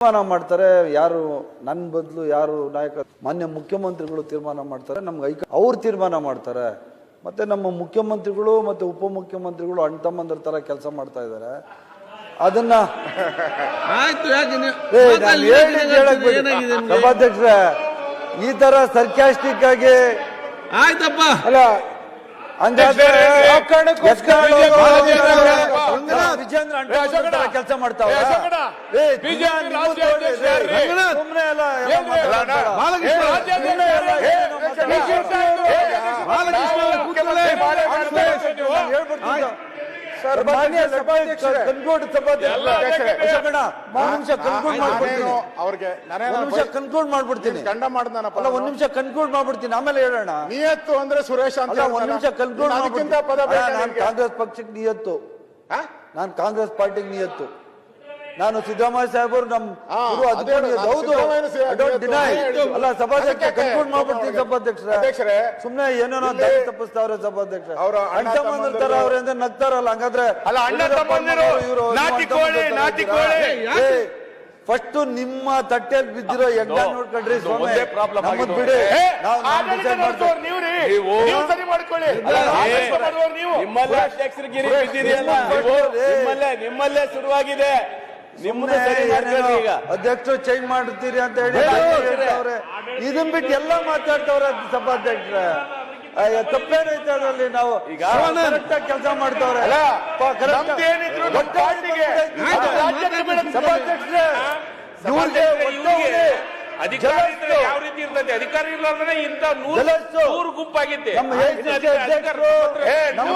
ತೀರ್ಮಾನ ಮಾಡ್ತಾರೆ ಯಾರು ನನ್ನ ಬದಲು ಯಾರು ನಾಯಕ ಮಾನ್ಯ ಮುಖ್ಯಮಂತ್ರಿಗಳು ತೀರ್ಮಾನ ಮಾಡ್ತಾರೆ ನಮ್ಗೆ ಅವ್ರು ತೀರ್ಮಾನ ಮಾಡ್ತಾರೆ ಮತ್ತೆ ನಮ್ಮ ಮುಖ್ಯಮಂತ್ರಿಗಳು ಮತ್ತೆ ಉಪಮುಖ್ಯಮಂತ್ರಿಗಳು ಅಣ್ಣ ತಮ್ಮಂದ್ರ ತರ ಕೆಲಸ ಮಾಡ್ತಾ ಇದ್ದಾರೆ ಅದನ್ನ ಸಭಾಧ್ಯಕ್ಷರೇ ಈ ತರ ಸರ್ಕ್ಯಾಸ್ಟಿಕ್ ಆಗಿ ಆಯ್ತಪ್ಪ ಅಲ್ಲ ವಿಜೇಂದ್ರ ಕೆಲಸ ಮಾಡ್ತಾವ ಕನ್ಕ್ಲೂಡ್ ಮಾಡ್ಬಿಡ್ತೀನಿ ಒಂದ್ ನಿಮಿಷ ಕನ್ಕ್ಲೂಡ್ ಮಾಡ್ಬಿಡ್ತೀನಿ ಆಮೇಲೆ ಹೇಳೋಣ ನಿಯತ್ತು ಅಂದ್ರೆ ಸುರೇಶ್ ಅಂತ ಒಂದ್ ನಿಮಿಷ ಕನ್ಕ್ಲೂಡ್ ನಾನು ಕಾಂಗ್ರೆಸ್ ಪಕ್ಷಕ್ಕೆ ನಿಯತ್ತು ನಾನು ಕಾಂಗ್ರೆಸ್ ಪಾರ್ಟಿಗೆ ನಿಯತ್ತು ನಾನು ಸಿದ್ದರಾಮಯ್ಯ ಸಾಹೇಬರು ಹೌದು ಅಲ್ಲ ಸಭಾಧ್ಯಕ್ಷ ಕನ್ಕ್ಲೂಡ್ ಮಾಡ್ಬಿಡ್ತೀನಿ ಸಭಾಧ್ಯಕ್ಷರೇ ಸುಮ್ನೆ ಏನೇನೋ ದಾರಿ ತಪ್ಪಿಸ್ತಾವ್ರೆ ಸಭಾಧ್ಯಕ್ಷ ತರ ಅವ್ರೆ ಅಂದ್ರೆ ನಗ್ತಾರಲ್ಲ ಹಂಗಾದ್ರೆ ಫಸ್ಟ್ ನಿಮ್ಮ ತಟ್ಟೆಯಲ್ಲಿ ಬಿದ್ದಿರೋ ಯಜ್ಞ ನೋಡ್ಕೊಂಡ್ರಿ ನಮ್ಮದ್ ಬಿಡಿ ನಿಮ್ಮಲ್ಲೇ ಶುರುವಾಗಿದೆ ಅಧ್ಯಕ್ಷರು ಚೇಂಜ್ ಮಾಡುತ್ತೀರಿ ಅಂತ ಹೇಳಿ ಇದನ್ ಬಿಟ್ಟು ಎಲ್ಲ ಮಾತಾಡ್ತವ್ರ ಸಭಾಧ್ಯಕ್ಷರ ತಪ್ಪೇನೈತೆ ಅದರಲ್ಲಿ ನಾವು ಕರೆಕ್ಟ್ ಆಗಿ ಕೆಲಸ ಮಾಡ್ತವ್ರೆ ಸಭಾಧ್ಯಕ್ಷರೇ ಯಾವ ರೀತಿ ಇರ್ತದೆ ಅಧಿಕಾರ ಇರ್ಲಾರ್ದ್ರೆ ಇಂತ 100 ಗುಂಪಾಗಿತ್ತೆ ನಮ್ಮ